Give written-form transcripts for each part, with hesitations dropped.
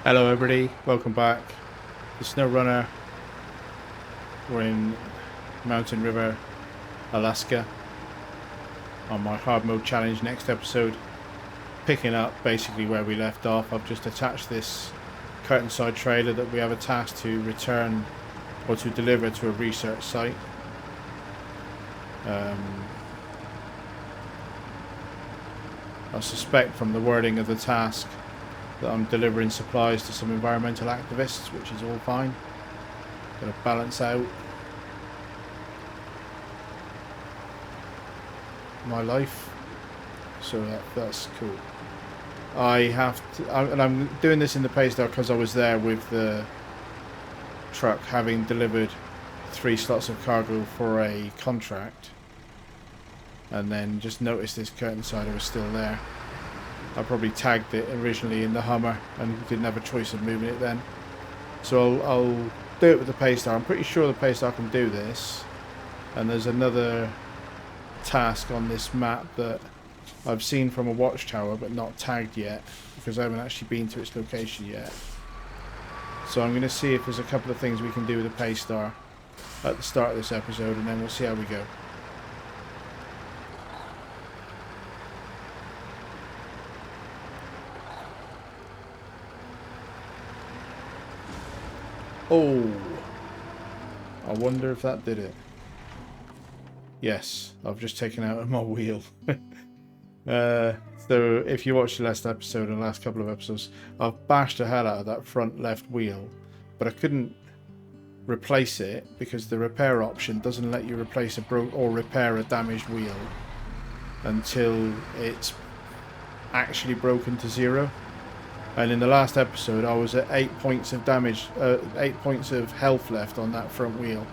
Hello everybody, welcome back to SnowRunner. We're in Mountain River, Alaska on my hard mode challenge next episode. Picking up basically where we left off. I've just attached this curtain-side trailer that we have a task to return or to deliver to a research site. I suspect from the wording of the task that I'm delivering supplies to some environmental activists, which is all fine. Gotta balance out my life, so that's cool. I have to, and I'm doing this in the pace now because I was there with the truck, having delivered 3 slots of cargo for a contract, and then just noticed this curtain side was still there. I probably tagged it originally in the Hummer and didn't have a choice of moving it then. So I'll do it with the Paystar. I'm pretty sure the Paystar can do this. And there's another task on this map that I've seen from a watchtower but not tagged yet, because I haven't actually been to its location yet. So I'm going to see if there's a couple of things we can do with the Paystar at the start of this episode, and then we'll see how we go. Oh, I wonder if that did it. Yes, I've just taken out my wheel. So if you watched the last episode and the last couple of episodes, I've bashed the hell out of that front left wheel, but I couldn't replace it because the repair option doesn't let you replace or repair a damaged wheel until it's actually broken to 0. And in the last episode, I was at 8 points of damage, 8 points of health left on that front wheel,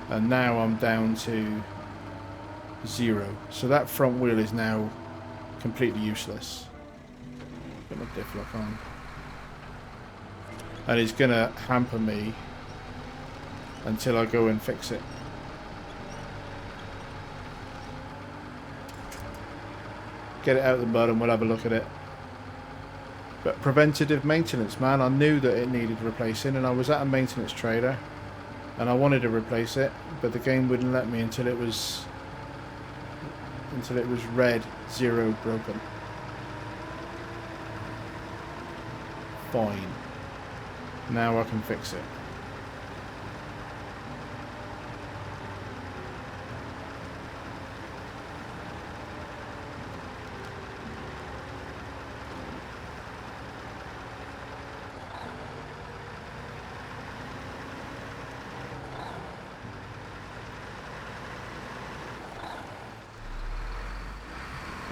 and now I'm down to 0. So that front wheel is now completely useless. Get my diff lock on, and it's gonna hamper me until I go and fix it. Get it out of the mud, and we'll have a look at it. But preventative maintenance, man, I knew that it needed replacing, and I was at a maintenance trailer and I wanted to replace it, but the game wouldn't let me until it was red 0 broken. Fine. Now I can fix it.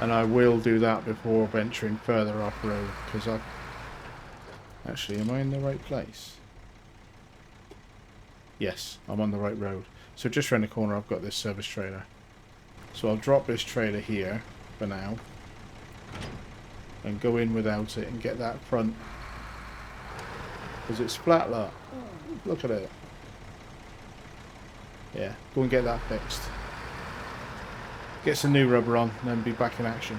And I will do that before venturing further off-road, because I... Actually, am I in the right place? Yes, I'm on the right road. So just around the corner I've got this service trailer. So I'll drop this trailer here for now, and go in without it and get that front. Because it's flat, look at it. Yeah, go and get that fixed. Get some new rubber on, and then be back in action.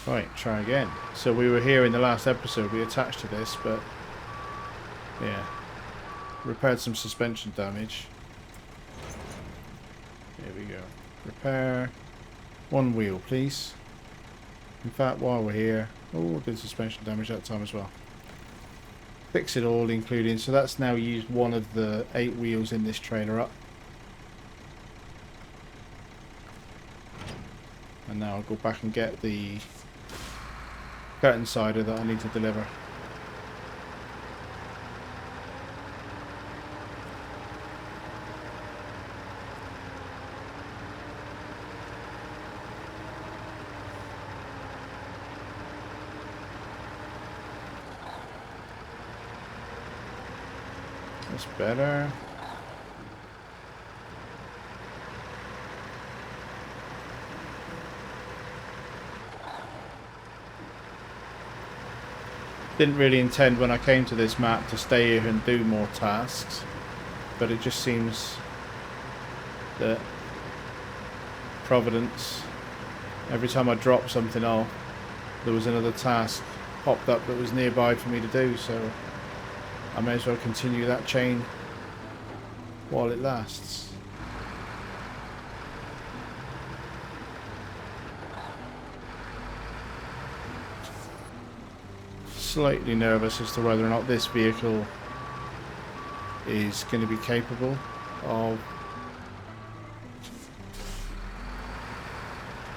Right, try again. So we were here in the last episode, we attached to this, but yeah, repaired some suspension damage. Here we go. Repair 1 wheel, please. In fact, while we're here, oh, did suspension damage that time as well. Fix it all, including, so that's now used one of the 8 wheels in this trailer up. And now I'll go back and get the curtain cider that I need to deliver. That's better. Didn't really intend when I came to this map to stay here and do more tasks, but it just seems that Providence, every time I dropped something off, there was another task popped up that was nearby for me to do, so I may as well continue that chain while it lasts. Slightly nervous as to whether or not this vehicle is going to be capable of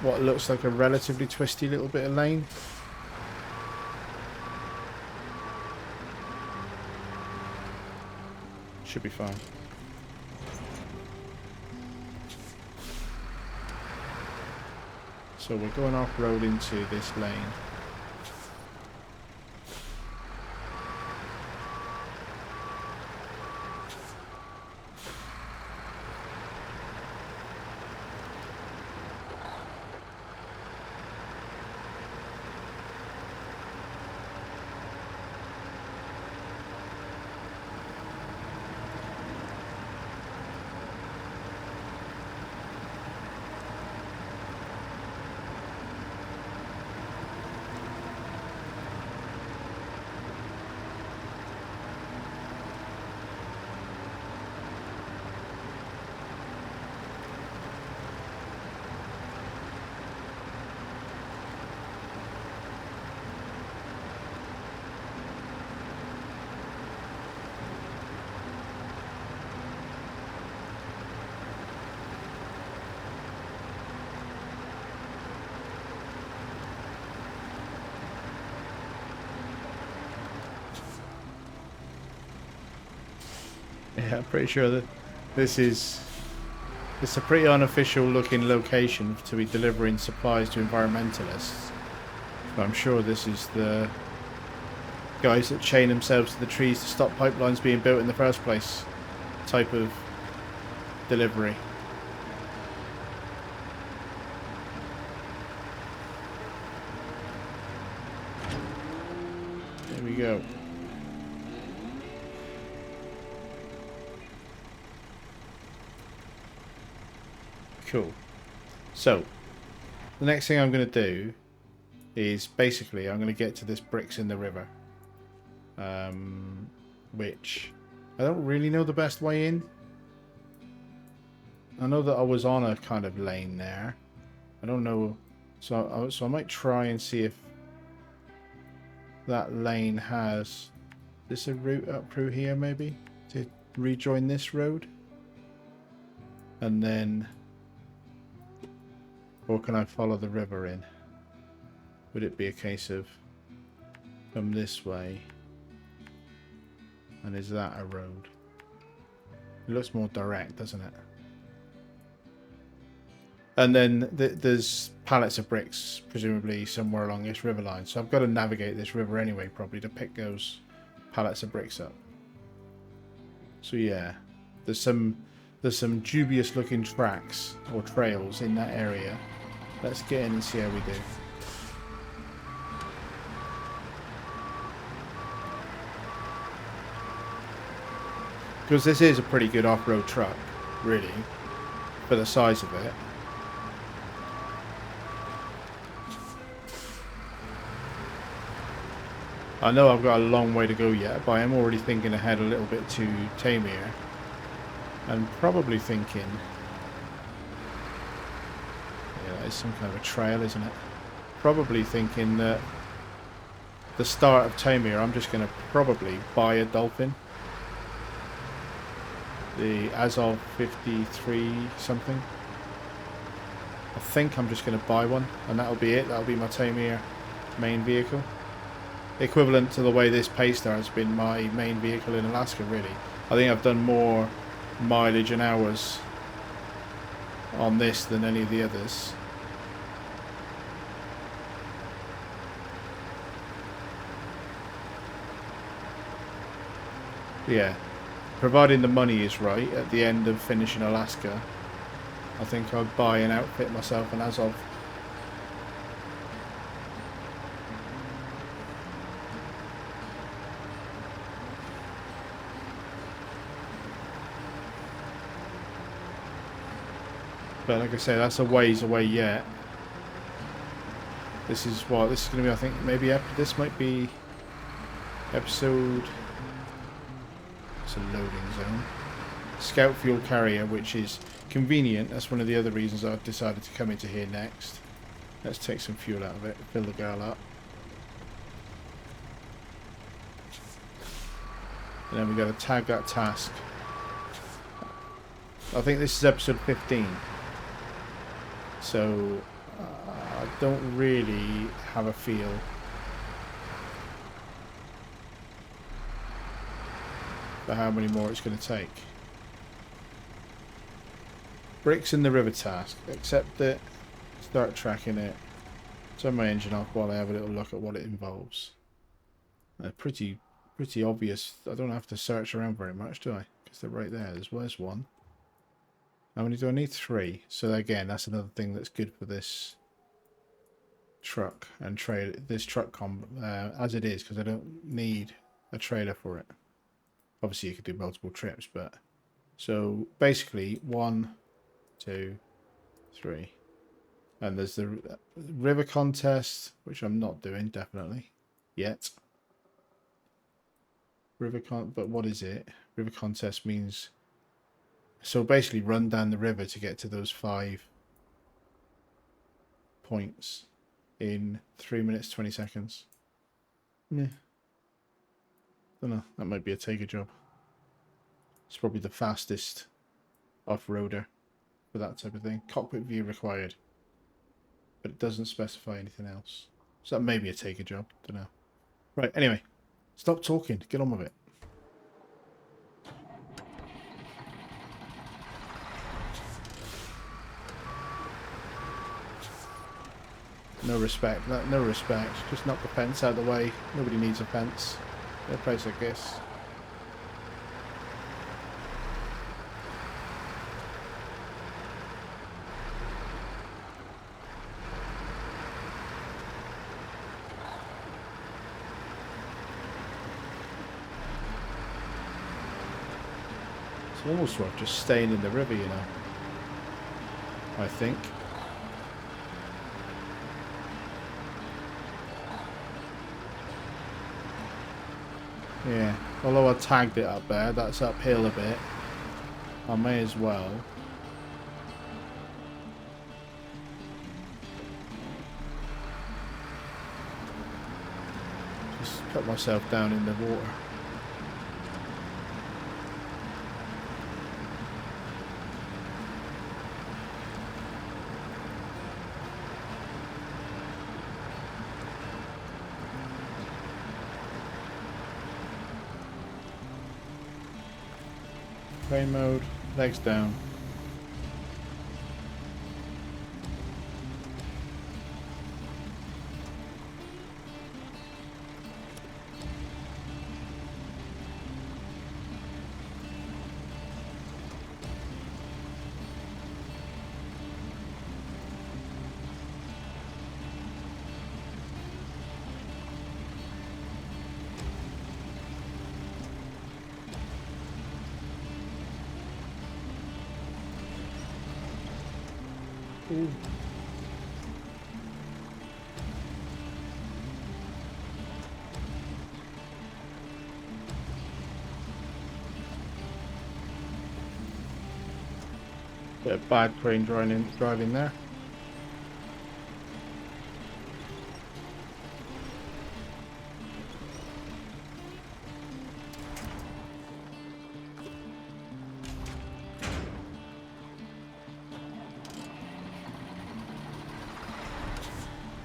what looks like a relatively twisty little bit of lane. Should be fine. So we're going off-road into this lane. Yeah, I'm pretty sure that it's a pretty unofficial looking location to be delivering supplies to environmentalists. But I'm sure this is the guys that chain themselves to the trees to stop pipelines being built in the first place type of delivery. There we go. Cool. So, the next thing I'm going to do is basically I'm going to get to this bricks in the river. Which I don't really know the best way in. I know that I was on a kind of lane there. I don't know. So I might try and see if that lane has... Is this a route up through here maybe? To rejoin this road? And then... Or can I follow the river in? Would it be a case of come this way? And is that a road? It looks more direct, doesn't it? And then there's pallets of bricks, presumably somewhere along this river line. So I've got to navigate this river anyway, probably, to pick those pallets of bricks up. So yeah, there's some dubious looking tracks or trails in that area. Let's get in and see how we do. Because this is a pretty good off-road truck, really, for the size of it. I know I've got a long way to go yet, but I am already thinking ahead a little bit to Tamir. And probably thinking... Yeah, that is some kind of a trail, isn't it? Probably thinking that the start of Tamir, I'm just going to probably buy a Dolphin. The as of 53 something. I think I'm just going to buy one, and that'll be it. That'll be my Tamir main vehicle. Equivalent to the way this Paystar has been my main vehicle in Alaska, really. I think I've done more mileage and hours on this than any of the others. Yeah, providing the money is right at the end of finishing Alaska, I think I'd buy an outfit myself, and as of but like I say, that's a ways away yet. This is what this is going to be. I think maybe this might be episode. It's a loading zone. Scout fuel carrier, which is convenient. That's one of the other reasons I've decided to come into here next. Let's take some fuel out of it. Fill the girl up. And then we got to tag that task. I think this is episode 15. So I don't really have a feel for how many more it's going to take. Bricks in the river task. Accept it. Start tracking it. Turn my engine off while I have a little look at what it involves. Pretty obvious. I don't have to search around very much, do I? Because they're right there. Where's one? How many do I need? 3. So again, that's another thing that's good for this truck and trailer. This truck as it is, because I don't need a trailer for it. Obviously, you could do multiple trips, but so basically 1, 2, 3, and there's the river contest, which I'm not doing definitely yet. But what is it? River contest means. So basically run down the river to get to those 5 points in 3 minutes 20 seconds. Yeah. Don't know. That might be a Taker job. It's probably the fastest off-roader for that type of thing. Cockpit view required. But it doesn't specify anything else. So that may be a Taker job. Don't know. Right, anyway. Stop talking. Get on with it. No respect. No respect. Just knock the fence out of the way. Nobody needs a fence. In a place like this. It's almost worth just staying in the river, you know. I think. Yeah, although I tagged it up there, that's uphill a bit. I may as well. Just put myself down in the water. Plane mode, legs down. Ooh. Bit of bad crane driving there.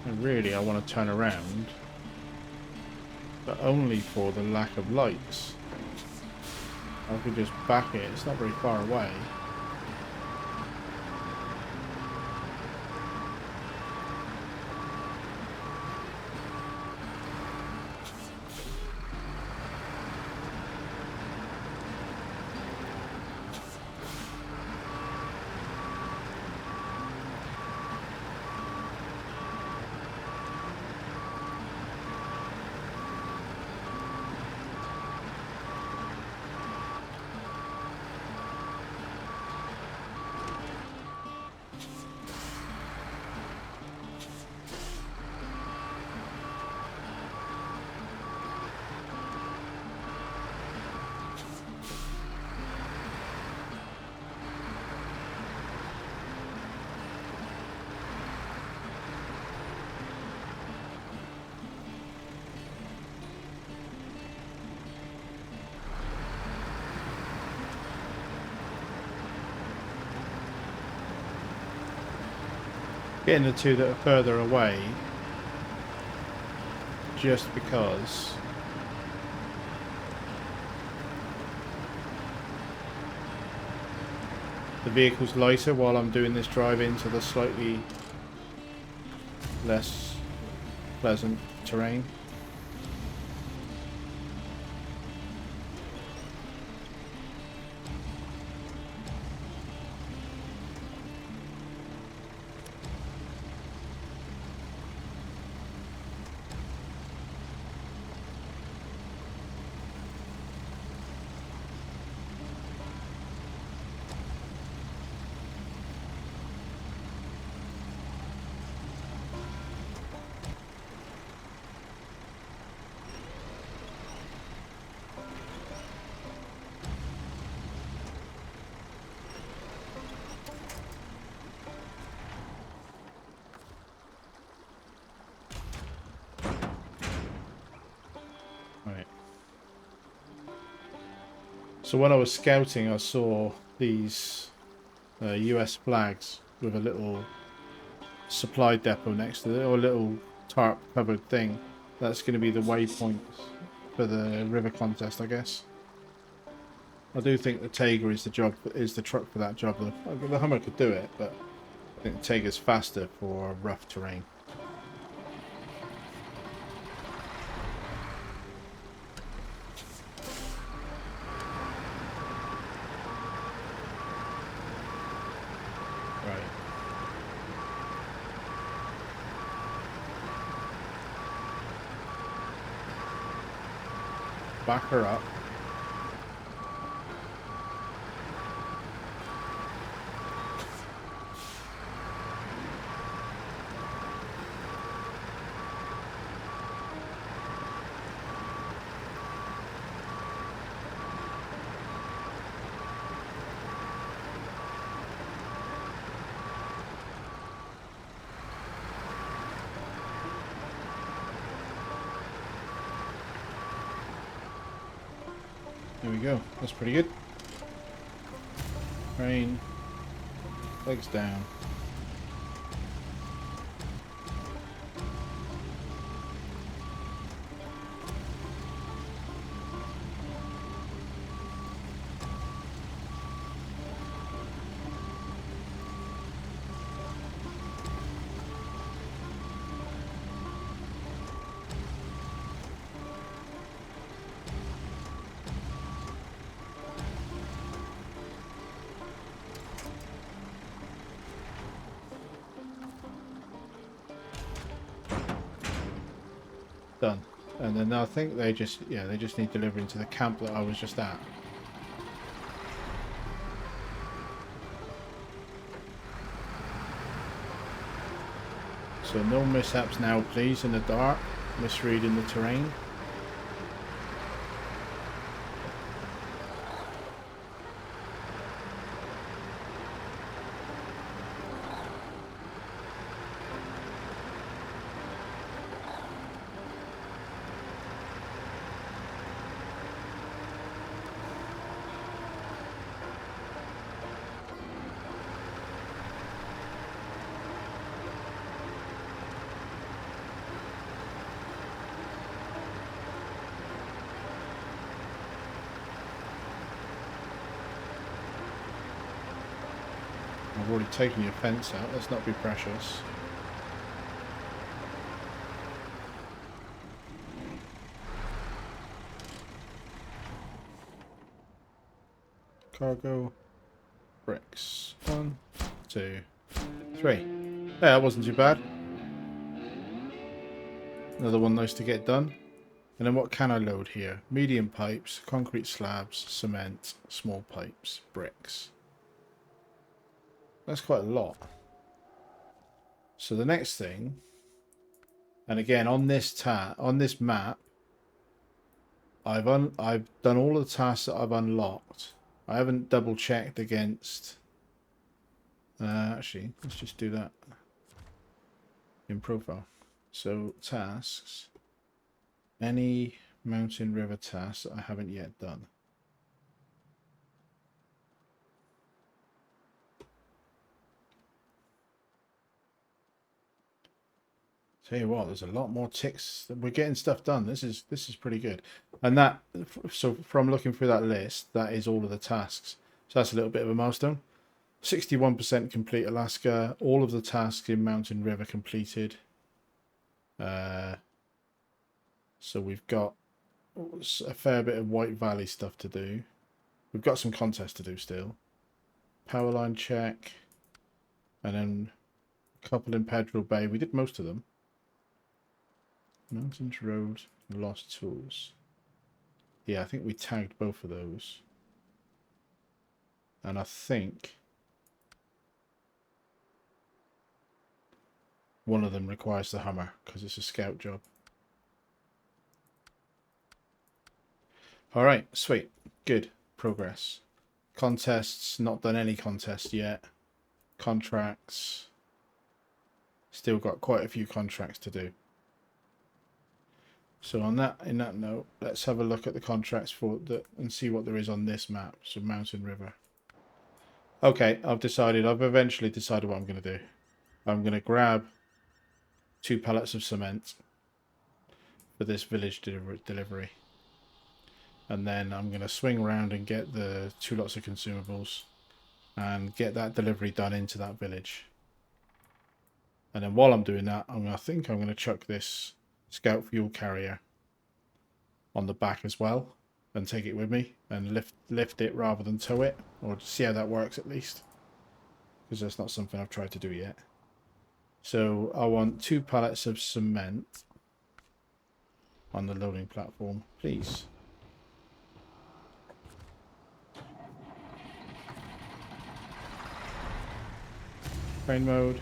And really I want to turn around, but only for the lack of lights. I could just back it, it's not very far away. Getting the two that are further away, just because the vehicle's lighter while I'm doing this drive into the slightly less pleasant terrain. So when I was scouting, I saw these US flags with a little supply depot next to it, or a little tarp covered thing. That's going to be the waypoints for the river contest, I guess. I do think the Tiger is the truck for that job. The Hummer could do it, but I think the Tiger's faster for rough terrain. Back her up. There we go. That's pretty good. Rain. Legs down. Done. And then I think they just need delivering to the camp that I was just at. So no mishaps now, please, in the dark. Misreading the terrain. I've already taken your fence out. Let's not be precious. Cargo. Bricks. 1, 2, 3. Yeah, that wasn't too bad. Another one nice to get done. And then what can I load here? Medium pipes, concrete slabs, cement, small pipes, bricks. That's quite a lot. So the next thing, and again on this map, I've done all the tasks that I've unlocked. I haven't double checked against. Actually, let's just do that in profile. So tasks, any mountain river tasks that I haven't yet done. Tell you what, there's a lot more ticks. We're getting stuff done. This is pretty good. And that, so from looking through that list, that is all of the tasks. So that's a little bit of a milestone. 61% complete Alaska. All of the tasks in Mountain River completed. So we've got a fair bit of White Valley stuff to do. We've got some contests to do still. Power line check. And then a couple in Pedro Bay. We did most of them. Mountains, roads, lost tools. Yeah, I think we tagged both of those. And I think one of them requires the Hummer because it's a scout job. Alright, sweet. Good. Progress. Contests, not done any contests yet. Contracts. Still got quite a few contracts to do. So in that note, let's have a look at the contracts and see what there is on this map. So Mountain River. Okay, I've eventually decided what I'm going to do. I'm going to grab 2 pallets of cement for this village delivery. And then I'm going to swing around and get the 2 lots of consumables and get that delivery done into that village. And then while I'm doing that, I think I'm going to chuck this scout fuel carrier on the back as well and take it with me and lift it rather than tow it, or see how that works at least, because that's not something I've tried to do yet. So I want 2 pallets of cement on the loading platform, please. Train mode.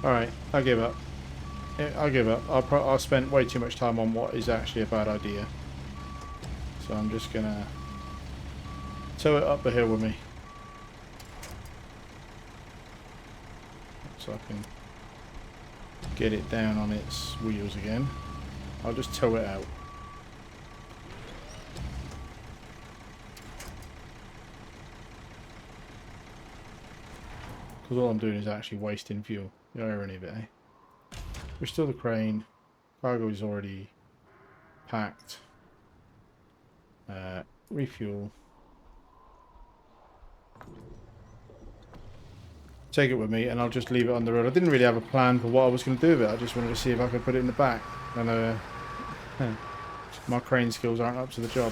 Alright, I give up. I give up. I've spent way too much time on what is actually a bad idea. So I'm just gonna tow it up the hill with me. So I can get it down on its wheels again. I'll just tow it out. Because all I'm doing is actually wasting fuel. The irony of it, eh? Restore the crane. Cargo is already packed. Refuel. Take it with me and I'll just leave it on the road. I didn't really have a plan for what I was going to do with it. I just wanted to see if I could put it in the back. And my crane skills aren't up to the job.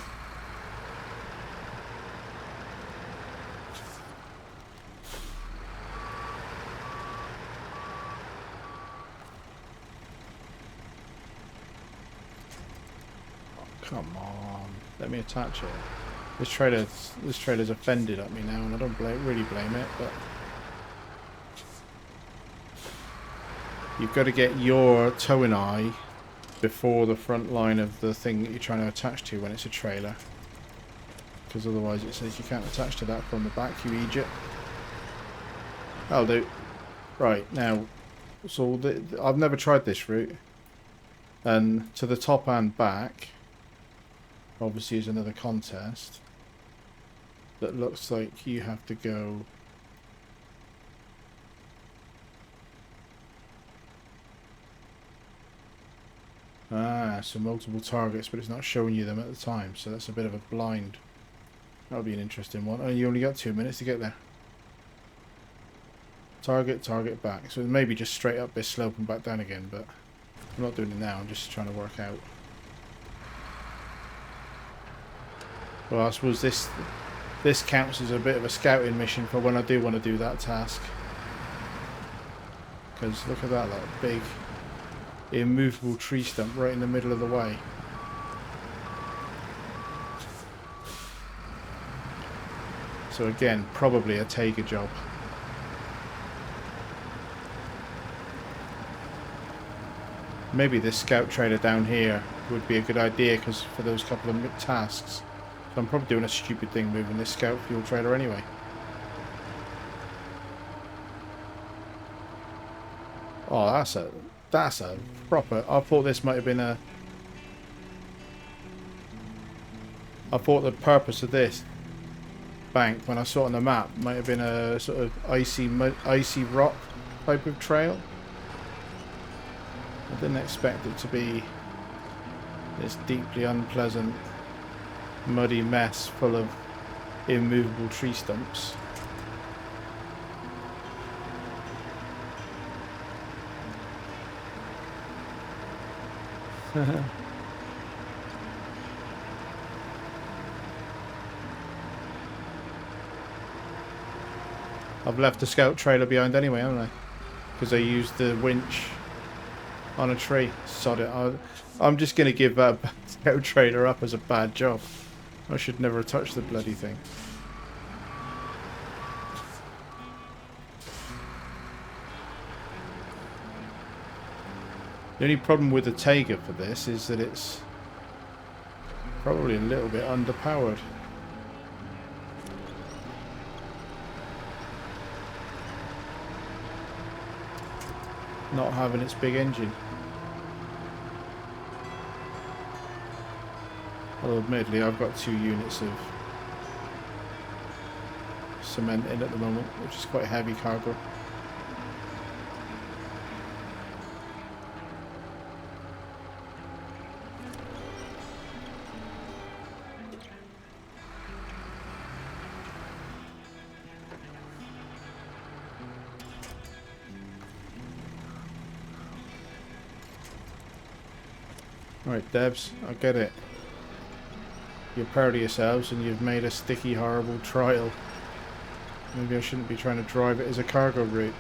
Oh, come on. Let me attach it. This trailer's offended at me now and I don't really blame it, but you've got to get your towing eye before the front line of the thing that you're trying to attach to when it's a trailer. Because otherwise it says you can't attach to that from the back, you idiot. I'll do. Right, now, so I've never tried this route. And to the top and back, obviously is another contest. That looks like you have to go... so multiple targets, but it's not showing you them at the time, so that's a bit of a blind. That'll be an interesting one. Oh, you only got 2 minutes to get there. Target, target, back. So maybe just straight up this slope and back down again, but I'm not doing it now, I'm just trying to work out. Well, I suppose this counts as a bit of a scouting mission for when I do want to do that task. Because look at that big immovable tree stump right in the middle of the way. So again, probably a Taiga job. Maybe this scout trailer down here would be a good idea because for those couple of tasks. So I'm probably doing a stupid thing moving this scout fuel trailer anyway. Oh, that's a proper... I thought this might have been a... I thought the purpose of this bank, when I saw it on the map, might have been a sort of icy rock type of trail. I didn't expect it to be this deeply unpleasant, muddy mess full of immovable tree stumps. I've left the scout trailer behind anyway, haven't I? Because I used the winch on a tree. Sod it. I'm just going to give that scout trailer up as a bad job. I should never have touched the bloody thing. The only problem with the Taiga for this is that it's probably a little bit underpowered. Not having its big engine. Although admittedly I've got 2 units of cement in at the moment, which is quite heavy cargo. Right, Debs, I get it. You're proud of yourselves and you've made a sticky, horrible trial. Maybe I shouldn't be trying to drive it as a cargo route.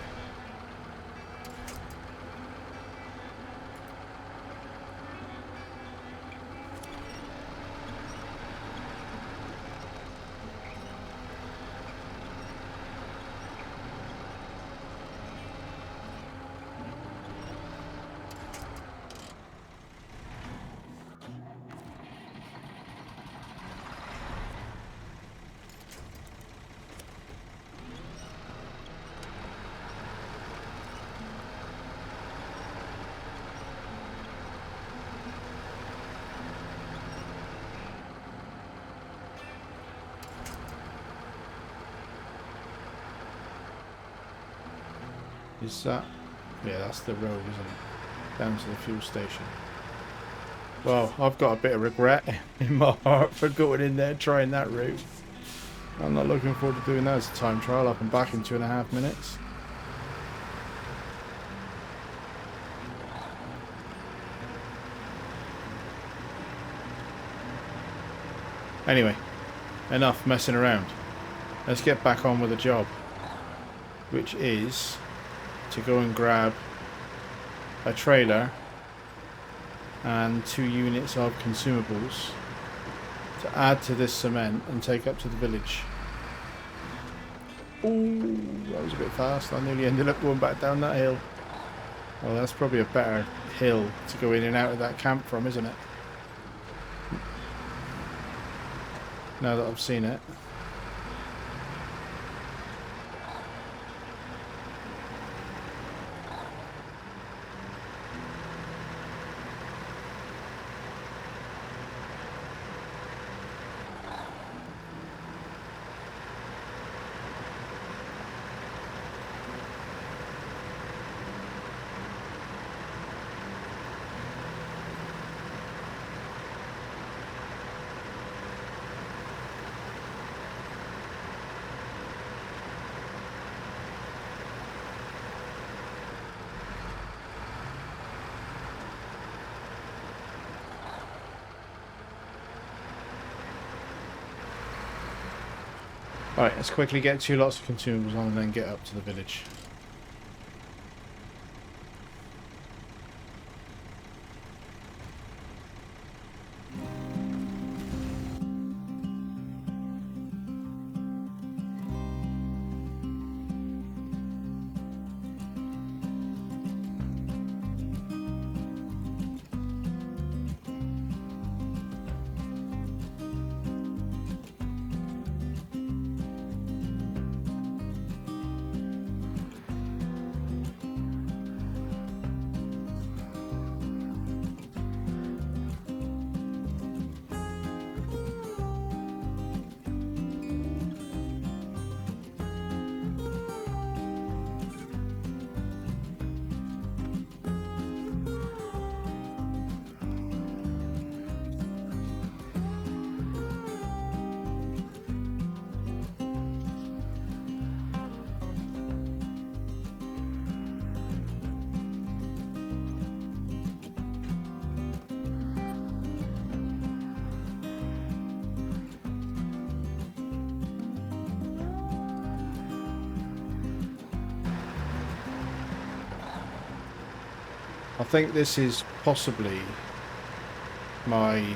Is that... yeah, that's the road, isn't it? down to the fuel station. Well, I've got a bit of regret in my heart for going in there trying that route. I'm not looking forward to doing that as a time trial. Up and back in 2.5 minutes. Anyway, enough messing around. Let's get back on with the job, which is to go and grab a trailer and 2 units of consumables to add to this cement and take up to the village. Ooh, that was a bit fast. I nearly ended up going back down that hill. Well, that's probably a better hill to go in and out of that camp from, isn't it? Now that I've seen it. Alright, let's quickly get 2 lots of consumables on and then get up to the village. I think this is possibly my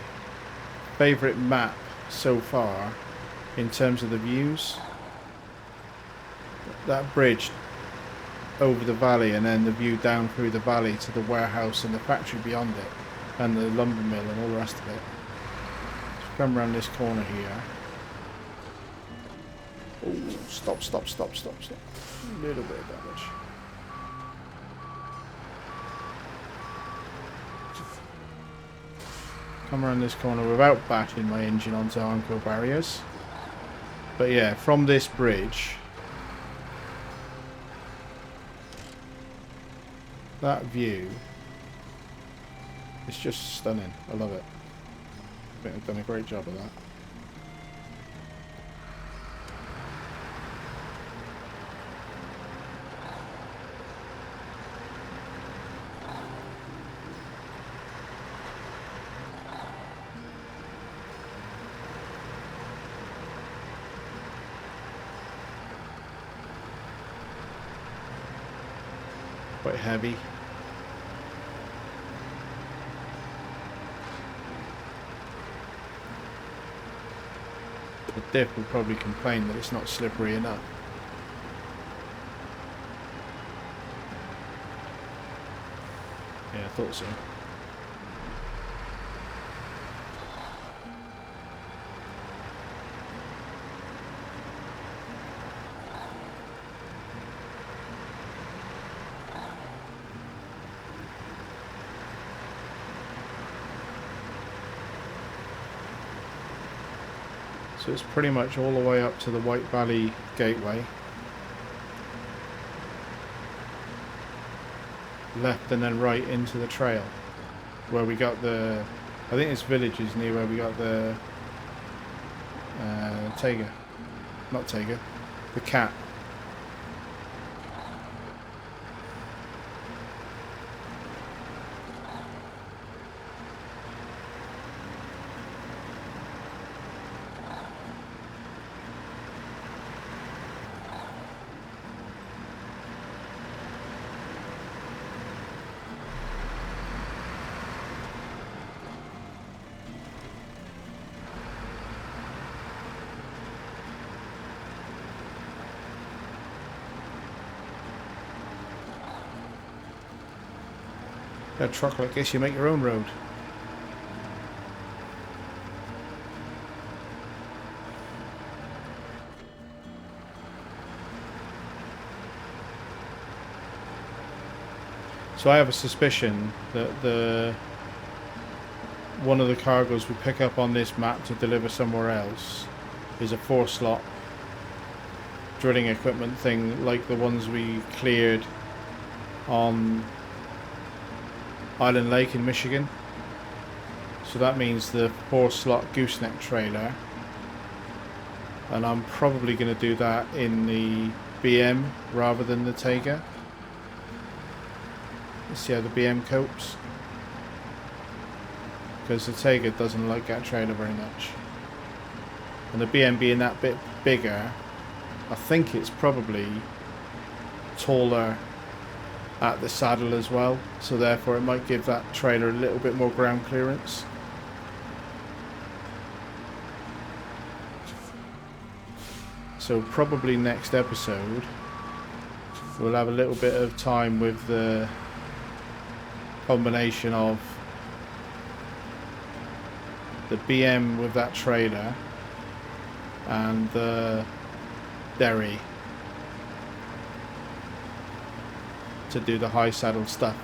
favourite map so far in terms of the views. That bridge over the valley and then the view down through the valley to the warehouse and the factory beyond it and the lumber mill and all the rest of it. Let's come around this corner here. Oh, stop. A little bit of damage. Come around this corner without bashing my engine onto Armco barriers. But yeah, from this bridge, that view is just stunning. I love it. I think I've done a great job of that. Quite heavy. The diff will probably complain that it's not slippery enough. Yeah, I thought so. So it's pretty much all the way up to the White Valley Gateway. left and then right into the trail where we got the, I think it's villages near where we got the Taiga, not Taiga, the cat. A truck like this, you make your own road. So I have a suspicion that one of the cargoes we pick up on this map to deliver somewhere else is a 4-slot drilling equipment thing like the ones we cleared on Island Lake in Michigan. So that means the 4-slot gooseneck trailer, and I'm probably going to do that in the BM rather than the Taiga. Let's see how the BM copes, because the Taiga doesn't like that trailer very much, and the BM being that bit bigger, I think it's probably taller at the saddle as well, so therefore it might give that trailer a little bit more ground clearance. So probably next episode we'll have a little bit of time with the combination of the BM with that trailer and the Derry to do the high saddle stuff.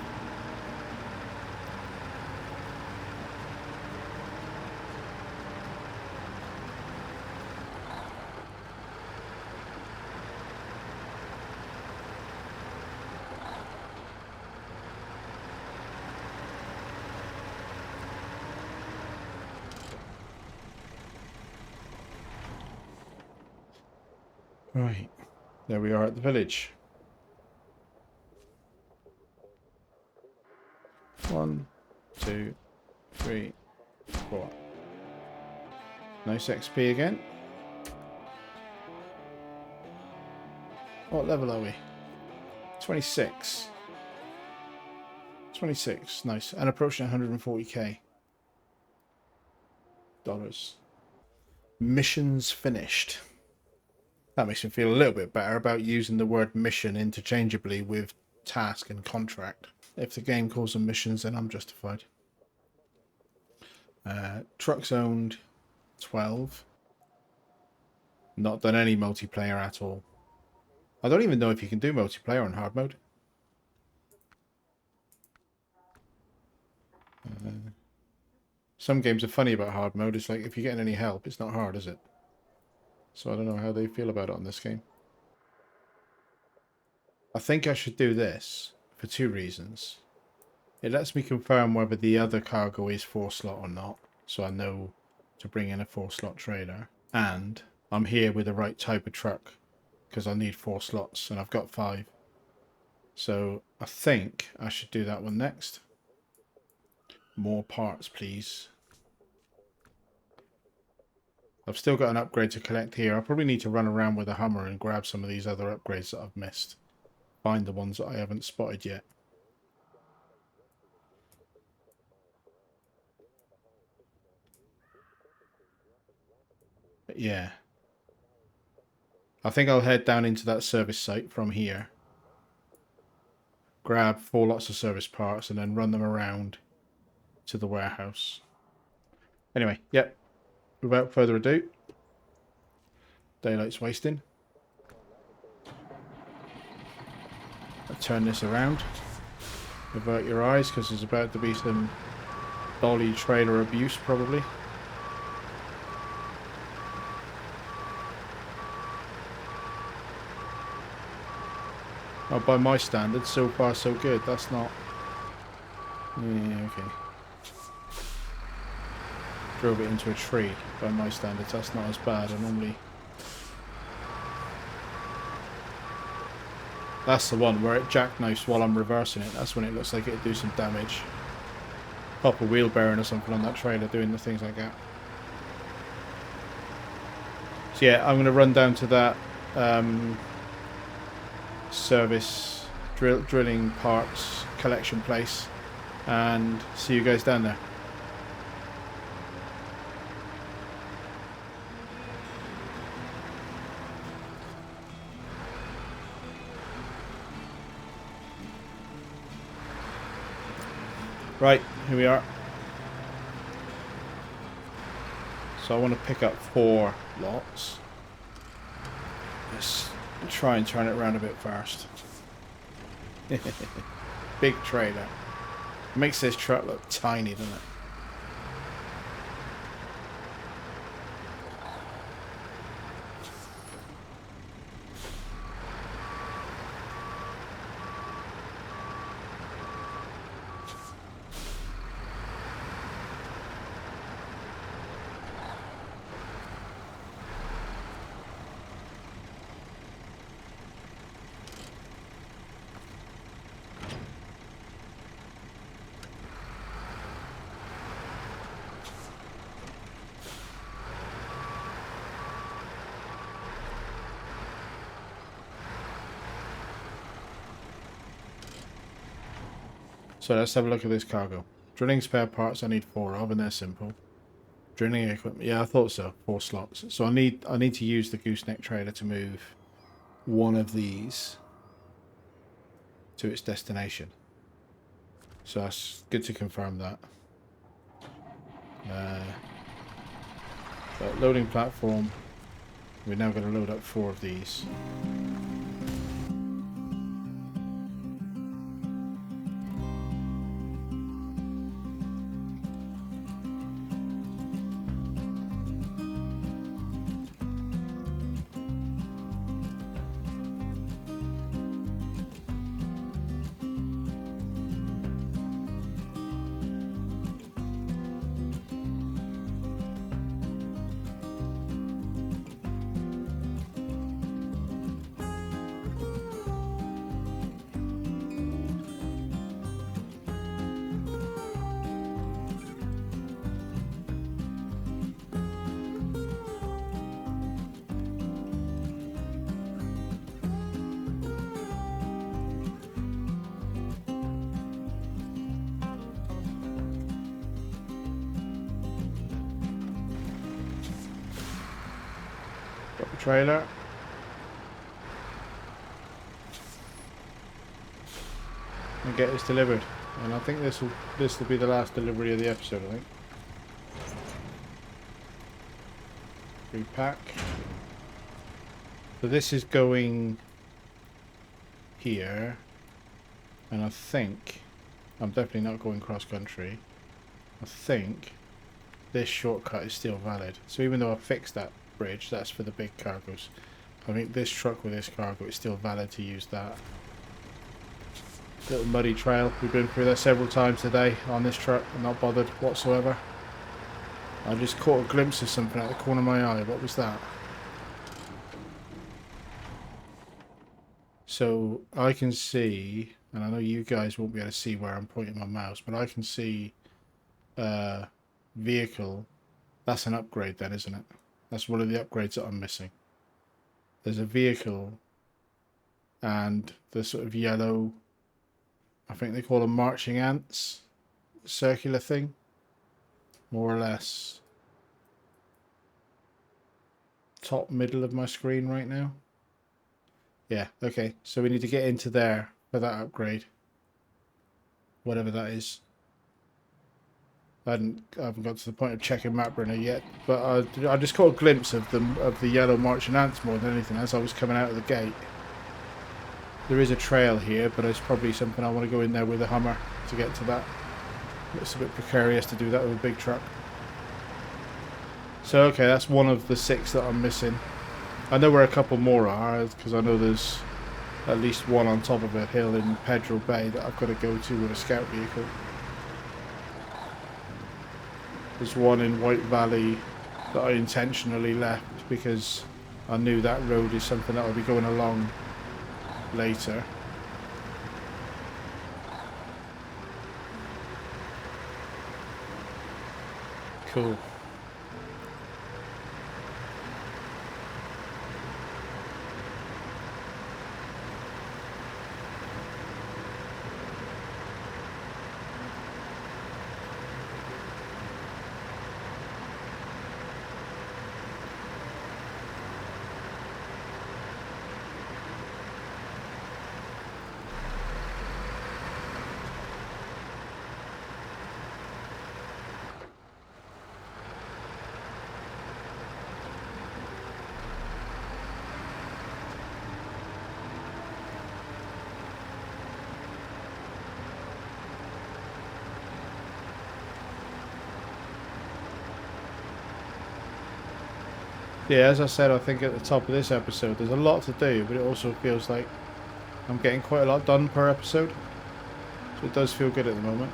Right, there we are at the village. 1, 2, 3, 4. Nice XP again. What level are we? 26. 26, nice. And approaching 140k. Dollars. Missions finished. That makes me feel a little bit better about using the word mission interchangeably with task and contract. If the game calls them missions, then I'm justified. Trucks owned 12. Not done any multiplayer at all. I don't even know if you can do multiplayer on hard mode. Some games are funny about hard mode. It's like if you're getting any help, it's not hard, is it? So I don't know how they feel about it on this game. I think I should do this for 2 reasons. It lets me confirm whether the other cargo is 4-slot or not, so I know to bring in a 4-slot trailer. And I'm here with the right type of truck, because I need 4 slots and I've got 5. So I think I should do that one next. More parts, please. I've still got an upgrade to collect here. I probably need to run around with a Hummer and grab some of these other upgrades that I've missed. Find the ones that I haven't spotted yet. But yeah. I think I'll head down into that service site from here. Grab 4 lots of service parts and then run them around to the warehouse. Anyway, yep. Without further ado, daylight's wasting. I'll turn this around. Avert your eyes because there's about to be some dolly trailer abuse probably. Oh, by my standards, so far so good. That's not... Yeah, okay. Drove it into a tree. By my standards, that's not as bad. I normally... That's the one where it jackknifes while I'm reversing it. That's when it looks like it'd do some damage. Pop a wheel bearing or something on that trailer doing the things like that. So yeah, I'm going to run down to that service drilling parts collection place and see you guys down there. Right, here we are. So I want to pick up 4 lots. Let's try and turn it around a bit first. Big trailer. Makes this truck look tiny, doesn't it? So let's have a look at this cargo. Drilling spare parts I need 4 of, and they're simple. Drilling equipment, yeah, I thought so. 4 slots. So I need to use the gooseneck trailer to move one of these to its destination. So that's good to confirm that. So loading platform. We're now going to load up 4 of these. Got the trailer. And get this delivered. And I think this will be the last delivery of the episode, I think. Repack. So this is going here. And I think I'm definitely not going cross country. I think this shortcut is still valid. So even though I fixed that bridge, that's for the big cargoes. I think this truck with this cargo is still valid to use that. Little muddy trail. We've been through that several times today on this truck. I'm not bothered whatsoever. I just caught a glimpse of something out the corner of my eye. What was that? So I can see, and I know you guys won't be able to see where I'm pointing my mouse, but I can see vehicle. That's an upgrade then, isn't it? That's one of the upgrades that I'm missing. There's a vehicle and the sort of yellow, I think they call them marching ants, circular thing, more or less top middle of my screen right now. Yeah, okay, so we need to get into there for that upgrade, whatever that is. I haven't got to the point of checking map runner yet, but I just caught a glimpse of the yellow marching ants more than anything as I was coming out of the gate. There is a trail here, but it's probably something I want to go in there with a Hummer to get to that. It's a bit precarious to do that with a big truck. So okay, that's one of the 6 that I'm missing. I know where a couple more are, because I know there's at least one on top of a hill in Pedro Bay that I've got to go to with a scout vehicle. There's one in White Valley that I intentionally left because I knew that road is something that I'll be going along later. Cool. Yeah, as I said, I think at the top of this episode, there's a lot to do, but it also feels like I'm getting quite a lot done per episode. So it does feel good at the moment.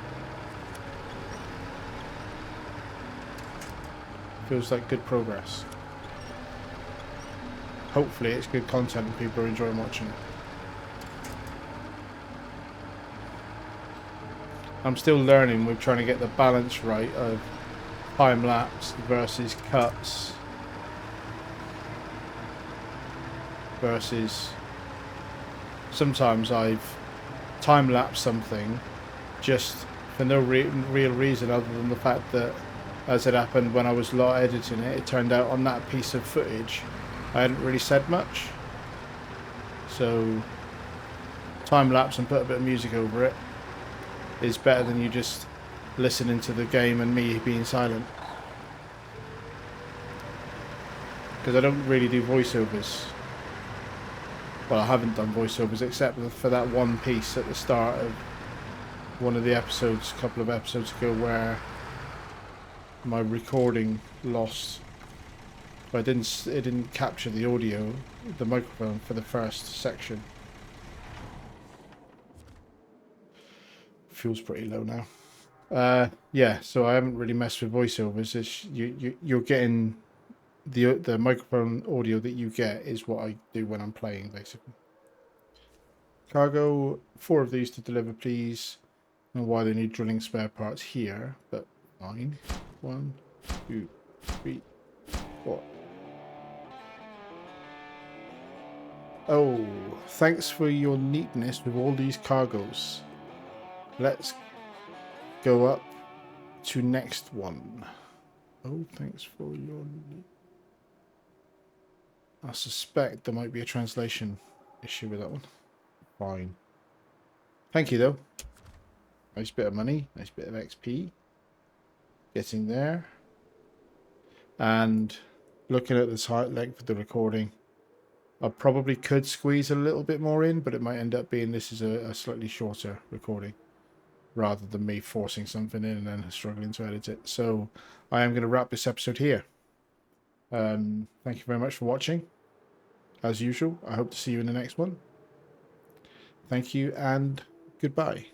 Feels like good progress. Hopefully it's good content and people are enjoying watching it. I'm still learning with trying to get the balance right of time lapse versus cuts versus sometimes I've time lapsed something just for no real reason other than the fact that, as it happened when I was editing it, it turned out on that piece of footage I hadn't really said much, so time lapse and put a bit of music over it is better than you just listening to the game and me being silent, because I don't really do voiceovers. Well, I haven't done voiceovers except for that one piece at the start of one of the episodes, a couple of episodes ago, where my recording lost. But it didn't capture the audio, the microphone for the first section. Feels pretty low now. Yeah, so I haven't really messed with voiceovers. It's, you're getting the microphone audio that you get is what I do when I'm playing, basically. Cargo, 4 of these to deliver, please. And why they need drilling spare parts here, but fine. 1, 2, 3, 4. Oh, thanks for your neatness with all these cargoes. Let's go up to next one. Oh, thanks for your... I suspect there might be a translation issue with that one. Fine. Thank you, though. Nice bit of money. Nice bit of XP. Getting there. And looking at the length of the recording, I probably could squeeze a little bit more in, but it might end up being this is a slightly shorter recording, rather than me forcing something in and then struggling to edit it. So I am going to wrap this episode here. Thank you very much for watching. As usual, I hope to see you in the next one. Thank you and goodbye.